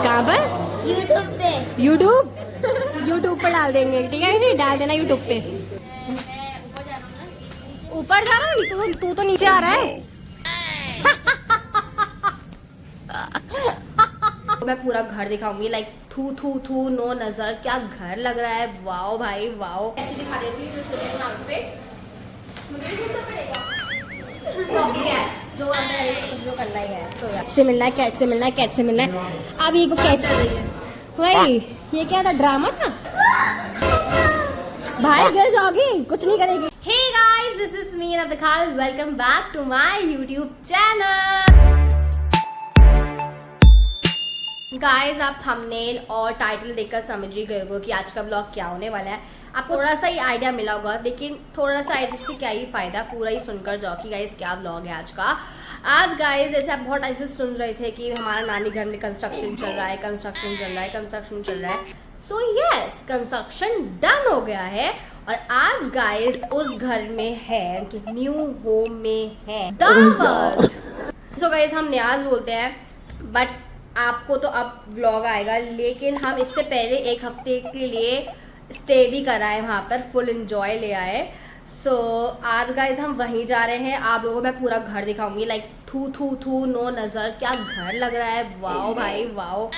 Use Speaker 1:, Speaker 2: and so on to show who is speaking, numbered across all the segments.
Speaker 1: कहाँ पर?
Speaker 2: यूट्यूब पे।
Speaker 1: यूट्यूब पर डाल देंगे, ठीक है? नहीं डाल देना यूट्यूब पे। ऊपर जा रहा है तू तो नीचे आ रहा है। मैं पूरा घर दिखाऊंगी, लाइक थू थू थू नो नजर, क्या घर लग रहा है। वाओ भाई वाओ। ऐसे दिखा देती हूँ मुझे भी ढूंढना पड़ेगा। जो करना ही है। सो से मिलना है, कैट से मिलना है, कैट से मिलना है। अब ये को कैट से वही, ये क्या था, ड्रामा था? भाई गिर जाओगी, कुछ नहीं करेगी। Hey guys, this is me Nabkhal, welcome back to my YouTube channel. Guys, आप थंबनेल और टाइटल देखकर समझ ही गए हो कि आज का ब्लॉग क्या होने वाला है। आपको थोड़ा सा ही आइडिया मिला होगा, लेकिन थोड़ा सा आइडिया से क्या ही फायदा, पूरा ही सुनकर जाओ कि गाइस क्या ब्लॉग है आज का। आज गाइस, जैसे आप बहुत टाइम से सुन रहे थे कि हमारा नानी घर में कंस्ट्रक्शन चल रहा है, कंस्ट्रक्शन चल रहा है, कंस्ट्रक्शन चल रहा है। सो यस, कंस्ट्रक्शन डन हो गया है और आज गाइस उस घर में है कि न्यू होम में है दावत। सो गाइस, हम न्याज बोलते हैं, बट आपको तो अब व्लॉग आएगा, लेकिन हम इससे पहले एक हफ्ते के लिए स्टे भी कराए वहाँ पर, फुल एंजॉय ले आए। सो आज गाइस हम वहीं जा रहे हैं। आप लोगों को मैं पूरा घर दिखाऊंगी, लाइक थू थू थू नो नजर, क्या घर लग रहा है। वाओ भाई वाओ,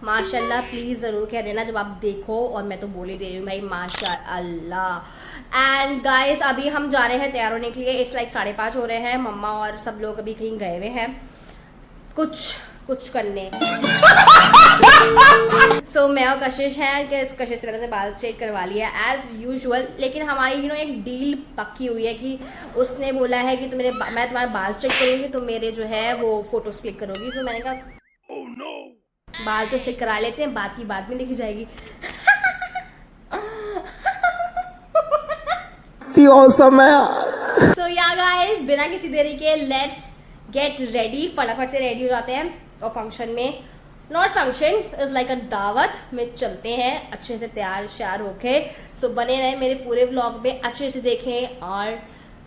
Speaker 1: माशाल्लाह। प्लीज जरूर कह देना जब आप देखो, और मैं तो बोल ही दे रही हूँ भाई माशाल्लाह। एंड गाइस, अभी हम जा रहे हैं तैयार होने के लिए। इट्स लाइक 5:30 हो रहे हैं। मम्मा और सब लोग अभी कहीं गए हुए हैं कुछ करने। सो मैं और कशिश है कि कशिश से मैंने बाल स्ट्रेट करवा लिया एज यूजुअल, लेकिन हमारी एक डील पक्की हुई है कि उसने बोला है कि मैं तुम्हारे बाल स्ट्रेट करूंगी, तो मेरे जो है वो फोटोज क्लिक करोगी। तो मैंने कहा oh, no. बाल तो स्ट्रेट करा लेते हैं, बाकी बाद में लिखी जाएगी। सो या गाइस, बिना किसी देरी के लेट्स गेट रेडी। फटाफट से रेडी हो जाते हैं और फंक्शन में, नॉट फंक्शन, इज लाइक अ दावत में चलते हैं अच्छे से तैयार श्यार होके। सो बने रहे मेरे पूरे व्लॉग में, अच्छे से देखें और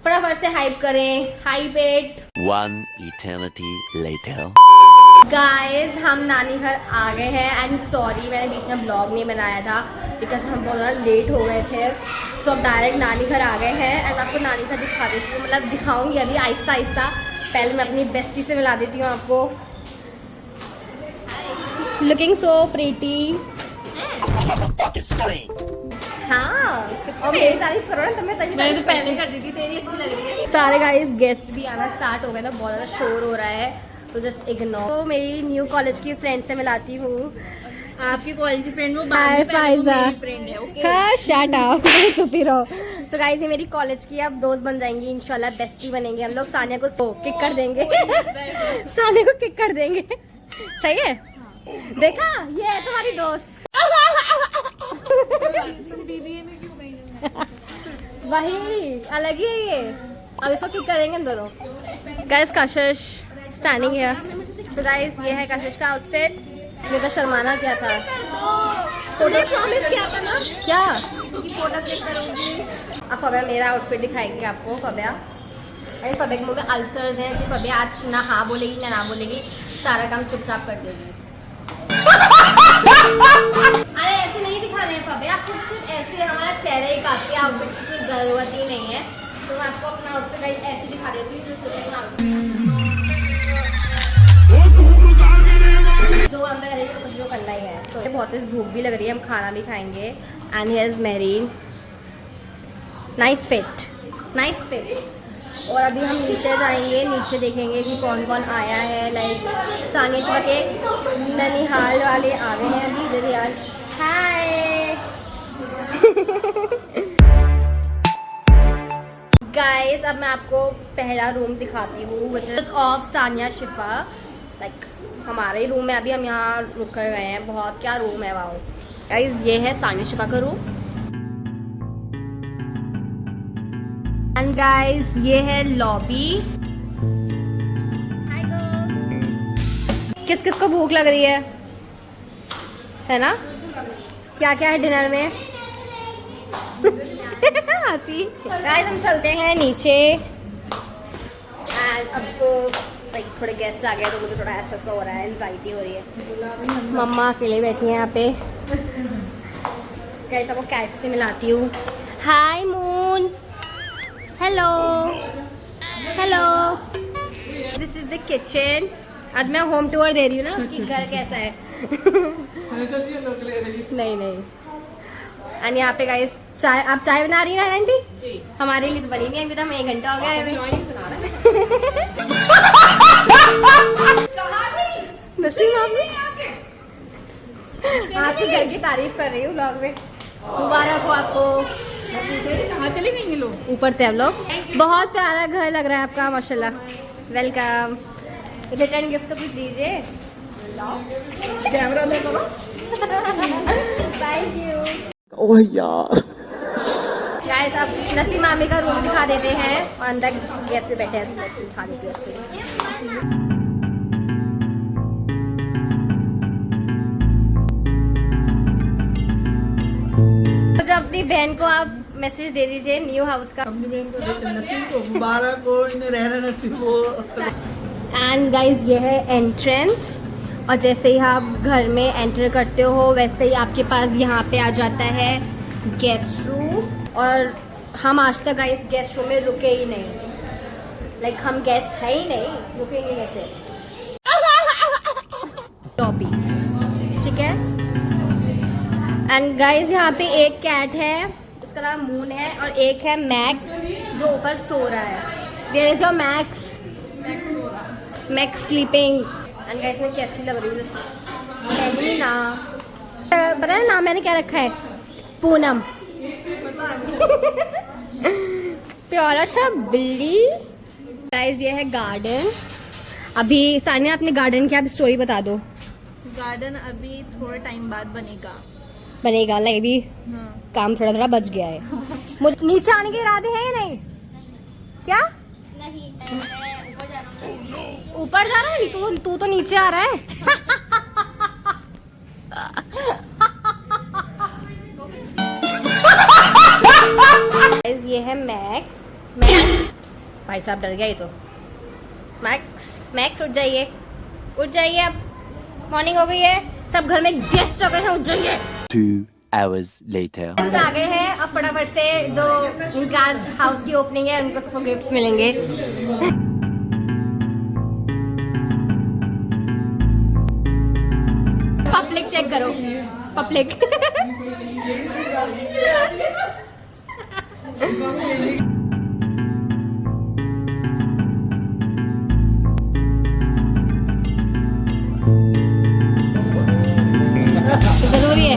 Speaker 1: फटाफट से हाइप करें। Hype it.
Speaker 3: One eternity later.
Speaker 1: Guys, हम नानी घर आ गए हैं एंड सॉरी मैंने बीच में ब्लॉग नहीं बनाया था बिकॉज हम बहुत ज़्यादा लेट हो गए थे। सो अब डायरेक्ट नानी घर आ गए हैं एंड आपको नानी घर दिखा देती हूँ, मतलब दिखाऊंगी अभी आहिस्ता आहिस्ता। पहले मैं अपनी बेस्टी से मिला देती हूँ आपको। Looking so pretty. हाँ, और मेरी तारीफ करो ना, मैंने तो पहले कर दी थी, तेरी अच्छी लग रही है। सारे गाइस गेस्ट भी आना स्टार्ट हो गए ना, बहुत ज़्यादा शोर हो रहा है, तो जस्ट इग्नोर। तो मेरी न्यू कॉलेज की फ्रेंड से मिलाती हूँ।
Speaker 2: आपकी कॉलेज की फ्रेंड वो
Speaker 1: फ्रेंड है। ओके, हाँ शट अप, चुप ही रहो। तो गाइस, ये मेरी कॉलेज की अब दोस्त बन जाएंगी इंशाल्लाह, बेस्टी बनेंगे हम लोग। सानिया को किक कर देंगे। सानिया को किक कर देंगे, सही है? देखा, ये है तुम्हारी दोस्त। वही अलग ही है ये। अब इसको किक करेंगे हम दोनों। गाइस, कशिश स्टैंडिंग है। तो गाइस, ये है कशिश का आउटफिट। इसमें तो शर्माना क्या था, फोटो प्रॉमिस किया था ना, क्या फोटो क्लिक करूंगी। अब फबिया मेरा आउटफिट दिखाएगी आपको। फबिया, अरे फबिया के मुंह में अल्सर्स हैं, इसलिए फबिया आज ना हाँ बोलेगी ना बोलेगी, सारा काम चुपचाप कर देगी। अरे ऐसे नहीं दिखा रहे हैं फबिया, आपको सिर्फ ऐसे, हमारा चेहरा ही काफी, आउटफिट की जरूरत ही नहीं है। तो मैं आपको अपना आउटफिट ऐसे दिखा देती हूँ जो अंदर करेंगे, कुछ जो करना ही है। तो बहुत तेज भूख भी लग रही है, हम खाना भी खाएंगे। And here is marine, nice fit, nice fit. और अभी हम नीचे जाएंगे, नीचे देखेंगे कि कौन कौन आया है। लाइक सानिया शिवा के ननिहाल वाले आ गए हैं अभी इधर यार। हाय गाइस, अब मैं आपको पहला रूम दिखाती हूँ, which is of Sania Shifa. Like हमारे ही रूम में, अभी हम यहाँ रुक कर गए हैं। बहुत क्या रूम है वाओ। गाइस, ये है सानिया शिफा का रूम। एंड गाइस, ये है लॉबी। हाय गर्ल्स, किस किस को भूख लग रही है ना? क्या क्या है डिनर में? हंसी। गाइस, हम चलते हैं नीचे एंड अब लाइक थोड़े गेस्ट आ गए तो मुझे थोड़ा ऐसा हो रहा है, एंजाइटी हो रही है। मम्मा अकेले बैठी हैं यहाँ पे। गाइस आपको कैट से मिलाती हूँ। Hi Moon, hello hello. This is the kitchen. आज मैं होम टूर दे रही हूँ ना कि घर कैसा है। नहीं नहीं। एंड यहाँ पे गाइस चाय, आप चाय बना रही हैं ना आंटी? हमारे लिए तो बनी नहीं अभी, तो हम 1 घंटा हो गया है अभी। नसीम आपके घर की तारीफ कर रही हूँ व्लॉग में। मुबारक हो आपको।
Speaker 2: कहाँ चले गए ये लोग?
Speaker 1: ऊपर थे हम लोग। बहुत प्यारा घर लग रहा है आपका, माशाल्लाह। वेलकम। रिटर्न गिफ्ट तो कुछ दीजिए।
Speaker 2: कैमरा देखो ना।
Speaker 1: Thank you.
Speaker 3: ओह यार।
Speaker 1: गाइस अब नसीम मामी का रूम दिखा देते हैं और अंदर गेस्ट भी बैठे हैं खाने के लिए। तो जो अपनी बहन को आप मैसेज दे दीजिए न्यू हाउस का।
Speaker 4: अपनी बहन को नसीब को मुबारक हो, इन्हें रहना नसीब हो।
Speaker 1: एंड गाइस ये है एंट्रेंस, और जैसे ही आप घर में एंटर करते हो वैसे ही आपके पास यहाँ पे आ जाता है गेस्ट रूम। और हम आज तक गाइस गेस्ट रूम में रुके ही नहीं, लाइक हम गेस्ट है ही नहीं, रुकेंगे कैसे। टॉपी ठीक है। एंड गाइस यहाँ पे एक कैट है, इसका नाम मून है, और एक है मैक्स जो ऊपर सो रहा है। There is your Max, Max sleeping. And guys मैं कैसी लग रही हूँ ना, पता है नाम मैंने क्या रखा है? पूनम। प्यारा सा बिल्ली। गाइस ये है गार्डन। अभी सानिया अपने गार्डन की आप स्टोरी बता दो।
Speaker 2: गार्डन अभी थोड़ा टाइम बाद बनेगा।
Speaker 1: बनेगा, लाइक अभी
Speaker 2: हाँ।
Speaker 1: काम थोड़ा थोड़ा बच गया है। मुझे नीचे आने के इरादे हैं या नहीं? क्या
Speaker 2: नहीं,
Speaker 1: ऊपर जा रहा है? तू तो नीचे आ रहा है। Guys, ये है मैक्स। मैक्स भाई साहब डर गया ये तो। मैक्स उठ जाइए, उठ जाइए, अब मॉर्निंग हो गई है, सब घर में गेस्ट आ गए हैं, उठ जाइए।
Speaker 3: 2 hours later.
Speaker 1: गेस्ट आ गए हैं, अब फटाफट से जो इनका आज हाउस की ओपनिंग है उनको सबको गिफ्ट्स मिलेंगे। पब्लिक चेक करो, पब्लिक। जरूरी है।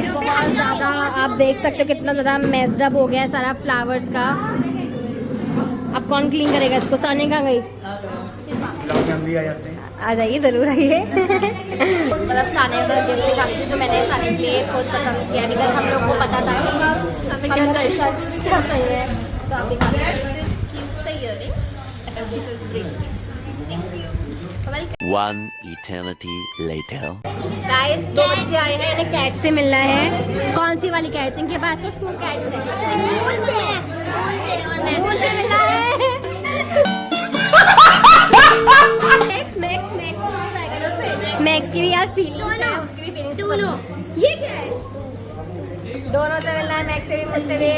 Speaker 1: बहुत ज्यादा आप देख सकते हो कितना ज्यादा मेस्ड अप हो गया है सारा फ्लावर्स का। अब कौन क्लीन करेगा इसको? सानिया कहाँ गई?
Speaker 4: जल्दी आ जाते हैं।
Speaker 1: आ जाइए, जरूर आइए। मतलब सानिया को गिफ्ट दिखाई थी जो मैंने सानिया के लिए खुद पसंद किया, बिकॉज हम लोग को पता था कि हमें क्या चाहिए, क्या चाहिए। तो आप दिखाते हैं।
Speaker 3: One eternity later.
Speaker 1: गाइस 2 बच्चे आए हैं, इन्हें कैट से मिलना है। कौन सी वाली कैट्स? इनके पास तो 2 कैट्स हैं। मून से मिलना है। मैक्स की भी यार फीलिंग्स है, उसकी भी फीलिंग्स। दोनों ये क्या है? दोनों से मिलना है, मैक्स से भी मुझसे भी।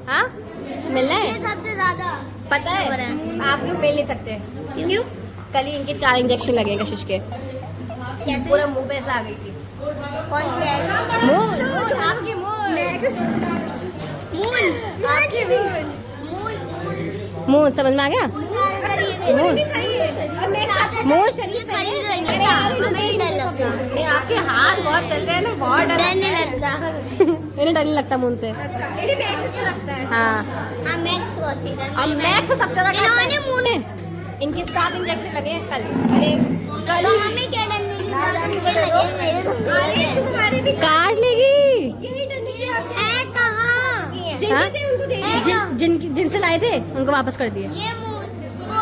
Speaker 1: हाँ मिलना है
Speaker 2: सबसे ज्यादा
Speaker 1: पता है। आप लोग मिल नहीं सकते
Speaker 2: क्यों?
Speaker 1: कल ही इनके 4 इंजेक्शन लगे कशिश के।
Speaker 2: कैसे?
Speaker 1: पूरा मुंह पे ऐसा आ गई थी।
Speaker 2: कौन सी है?
Speaker 1: मून, आपकी मून, आपकी मून। मून समझ में आ गया? मून मून शरीफ
Speaker 2: खरीद रही है क्या? हमें डर लगता है।
Speaker 1: नहीं, आपके हाथ बहुत चल रहे हैं ना, बहुत डर
Speaker 2: डर नहीं लगता।
Speaker 1: इन्हें डर नहीं लगता मून से। हाँ
Speaker 2: हाँ, मैक्स वो अच्छी है।
Speaker 1: अब मैक्स तो सबसे ज्यादा
Speaker 2: इन्होंने मून
Speaker 1: इनके 7 इंजेक्शन लगे हैं कल।
Speaker 2: तो हमें क्या डरने की बात है? मेरे
Speaker 1: तुम्हारे भी काट लेगी।
Speaker 2: है कहाँ?
Speaker 1: हाँ? जिनसे लाए थे उनको वापस कर दिए।
Speaker 2: ये मून को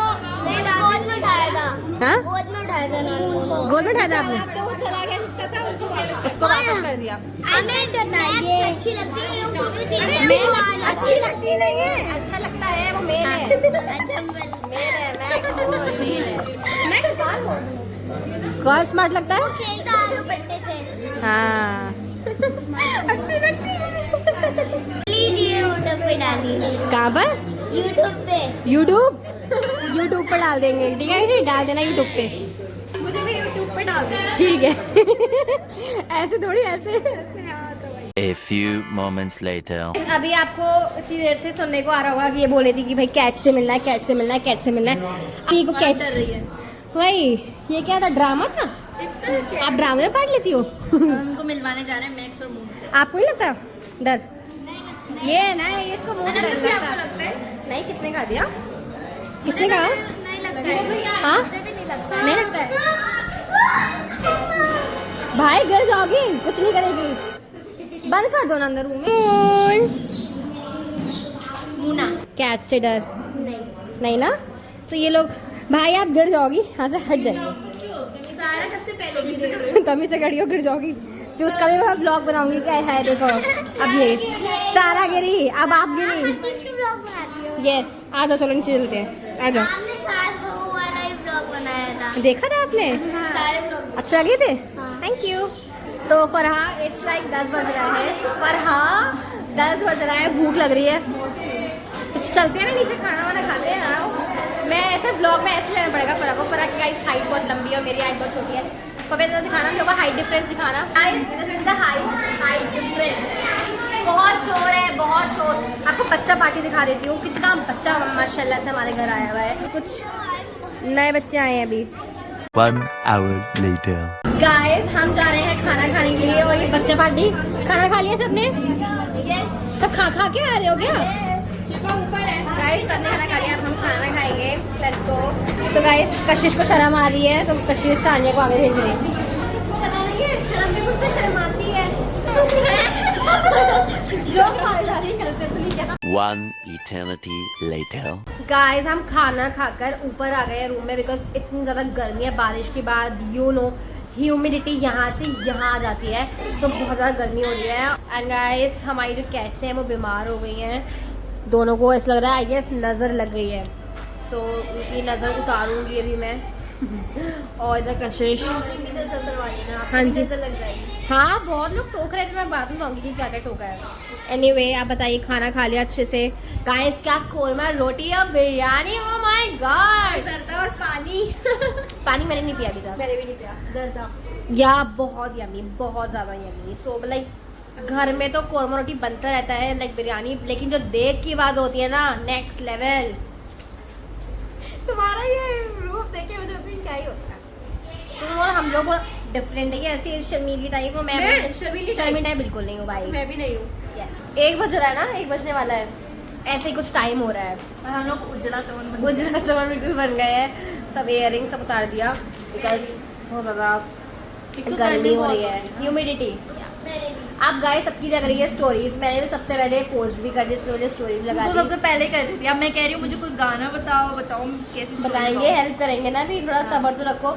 Speaker 2: में उठाएगा।
Speaker 1: हाँ
Speaker 2: गोद में उठाया था नॉर्मल
Speaker 1: गोद में उठाया था आपने
Speaker 5: तो वो चला गया जिसका था
Speaker 1: उसको वापस कर दिया
Speaker 2: हमें बताइए अच्छी लगती है वो भी
Speaker 5: अच्छी लगती नहीं है।
Speaker 1: अच्छा लगता है वो मेल है
Speaker 2: अच्छा
Speaker 1: मेल है मेल है
Speaker 2: मैं
Speaker 1: कौन स्मार्ट लगता है
Speaker 2: खेलता है दुपट्टे से
Speaker 1: हाँ
Speaker 2: अच्छी लगती है प्लीज ये यूट्यूब पे डालिए
Speaker 1: कहाँ पर
Speaker 2: यूट्यूब पे
Speaker 1: यूट्यूब पर डाल देंगे ठीक है नहीं डाल देना यूट्यूब पे
Speaker 5: मुझे भी यूट्यूब पे डाल दे।
Speaker 1: ठीक है ऐसे थोड़ी ऐसे
Speaker 3: A few moments later.
Speaker 1: अभी आपको इतनी देर से सुनने को आ रहा होगा कि ये बोल रही थी कि भाई कैट से मिलना है कैट से मिलना है कैट से मिलना है अभी को कैट
Speaker 5: डर रही है।
Speaker 1: वही ये क्या था ड्रामा था आप ड्रामे में पार्ट लेती हो
Speaker 5: हमको मिलवाने जा रहे हैं मैक्स और मून से।
Speaker 1: आपको नहीं लगता डर ये ना ये इसको बहुत डर लगता है नहीं किसने खा दिया किसने कहा हाँ नहीं लगता है भाई घर जाओगी कुछ नहीं करेगी बंद कर दो ना अंदर रूम में
Speaker 5: मूना
Speaker 1: कैट से डर नहीं ना तो ये लोग भाई आप गिर जाओगी यहाँ से हट जाएंगे
Speaker 2: सारा सबसे पहले
Speaker 1: तभी से गिरी हो गिर जाओगी फिर उसका भी मैं ब्लॉग बनाऊंगी क्या है देखो अब ये सारा गिरी अब आप गिरी
Speaker 2: इसका ब्लॉग बनाती हो
Speaker 1: यस आ जाओ चलो नीचे चलते हैं आ जाओ
Speaker 2: हमने सास बहू वाला ही ब्लॉग बनाया था
Speaker 1: देखा था आपने
Speaker 2: सारे ब्लॉग
Speaker 1: अच्छा लगे थे थैंक यू तो फरहा इट्स लाइक 10 बज रहा है फरहा 10 बज रहा है भूख लग रही है तो चलते हैं ना नीचे खाना वाना खाते हैं आओ मैं ऐसे ब्लॉग में ऐसे लेना पड़ेगा फरहा को फरहा की गाइस हाइट बहुत लंबी है और मेरी हाइट बहुत छोटी है तो मैं तो दिखाना हम लोग का हाइट डिफरेंस दिखाना guys this is the height difference बहुत शोर है बहुत शोर आपको बच्चा पार्टी दिखा देती हूँ कितना बच्चा माशाल्लाह से हमारे घर आया हुआ है कुछ नए बच्चे आए हैं अभी
Speaker 3: 1 hour later.
Speaker 1: गाइस हम जा रहे हैं खाना खाने के लिए और ये बच्चा पार्टी खाना खा लिया सबने
Speaker 2: यस
Speaker 1: सब खा के आ रहे हो क्या गाइस सबने खाना खा लिया अब हम खाना खाएंगे लेट्स गो तो गाइस कशिश को शर्म आ रही है तो कशिश सानिया को आगे भेज रही है पता नहीं है शर्म भी मुझसे शर्म आती है जो मार डाली घर से भूल गया
Speaker 3: 1 eternity later.
Speaker 1: गाइस हम खाना खाकर ऊपर आ गए रूम में बिकॉज इतनी ज़्यादा गर्मी है बारिश के बाद यू नो ह्यूमिडिटी यहाँ से यहाँ आ जाती है तो बहुत ज़्यादा गर्मी हो रही है एंड गाइस हमारी जो कैट्स हैं वो बीमार हो गई हैं दोनों को ऐसा लग रहा है आई गेस नज़र लग गई है सो उनकी नज़र उतारूंगी अभी मैं और इधर कशिश हाँ जी
Speaker 2: लग जाएगी
Speaker 1: हाँ बहुत लोग टोक रहे थे मैं बाद में बताऊंगी कि क्या क्या टोका है एनीवे आप बताइए खाना खा लिया अच्छे से गाइस क्या कोरमा रोटी और बिरयानी ओ माय गॉड
Speaker 5: जर्दा और पानी
Speaker 1: पानी मैंने नहीं पिया अभी तक
Speaker 5: मैंने भी नहीं पिया जर्दा
Speaker 1: या बहुत यमी बहुत ज़्यादा यमी सो लाइक घर में तो कोरमा रोटी बनता रहता है लाइक बिरयानी लेकिन जो देख की बात होती है ना नेक्स्ट लेवल तुम्हारा ये रूप देखे मुझे होता है क्या ही होता है तुम और हम लोग डिफरेंट है ऐसी शर्मीली टाइप हो मैं
Speaker 5: शर्मीली
Speaker 1: शर्मीली टाइप बिल्कुल नहीं हूँ भाई
Speaker 5: मैं भी नहीं हूँ
Speaker 1: यस 1 बज रहा है ना 1 बजने वाला है ऐसे ही कुछ टाइम हो रहा है
Speaker 5: हम लोग उजड़ा चमन
Speaker 1: उजड़ा चमन बिल्कुल बन गए हैं सब इयरिंग सब उतार दिया बिकॉज बहुत ज़्यादा गर्मी हो रही है ह्यूमिडिटी आप गाय सबकी लग रही है स्टोरीज मैंने तो सबसे पहले पोस्ट भी कर दी इसमें मैंने स्टोरी भी लगा
Speaker 5: तो
Speaker 1: दी
Speaker 5: सबसे पहले कर रही थी अब मैं कह रही हूँ मुझे कोई गाना बताओ कैसी story
Speaker 1: बताएंगे
Speaker 5: बताओ।
Speaker 1: हेल्प करेंगे ना भी थोड़ा सब्र तो रखो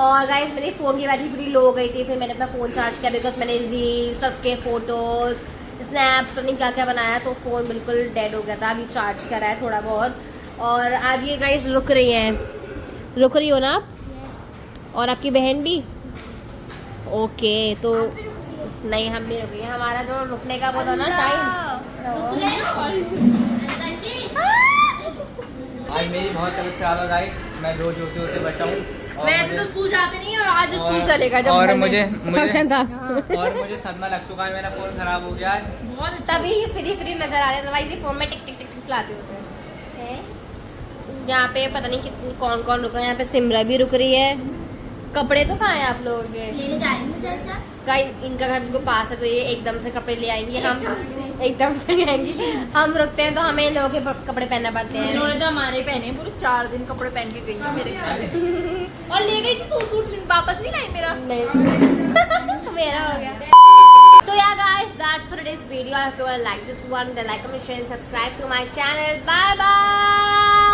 Speaker 1: और गाइस मेरी फ़ोन की बैटरी पूरी लो हो गई थी फिर मैंने अपना फ़ोन चार्ज किया बिकॉज मैंने रील सबके फ़ोटोज़ स्नैप पता नहीं क्या क्या बनाया तो फ़ोन बिल्कुल डेड हो गया था अभी चार्ज करा है थोड़ा बहुत और आज ये गाइस रुक रही हो ना आप और आपकी बहन भी ओके तो नहीं हम भी रुके हमारा जो रुकने का वो था ना टाइम
Speaker 6: आज मेरी बहुत तबीयत खराब है गाइस मैं रोज होते होते बचा हूँ
Speaker 5: वैसे तो स्कूल जाते नहीं और आज स्कूल चलेगा जब
Speaker 6: और
Speaker 5: घर में।
Speaker 6: मुझे
Speaker 1: फंक्शन था
Speaker 6: और मुझे सदमा लग चुका है मेरा फोन खराब हो गया है
Speaker 5: बहुत अच्छा
Speaker 1: तभी ये फ्री नजर आ रहे हैं दवाई फ़ोन में टिक टिक टिक टिक चलाते होते हैं यहाँ पे पता नहीं कितनी कौन कौन रुक रहा है यहाँ पे सिमरा भी रुक रही है कपड़े तो कहाँ हैं आप लोगों के
Speaker 2: लेने जा रही हूँ सर
Speaker 1: गाइस इनका घर इनको पास है तो ये एकदम से कपड़े ले आएंगी हम एकदम से ले आएंगी हम रुकते हैं तो हमें इन लोगों के कपड़े पहनना पड़ते हैं
Speaker 5: इन्होंने तो हमारे पहने पूरे 4 दिन कपड़े पहन के गई है मेरे घर और ले गई थी तो सूट वापस नहीं लाई मेरा
Speaker 1: नहीं मेरा हो गया So yeah guys, that's for today's video. I hope you all like this one. Then like, comment, share and subscribe to my channel. Bye bye.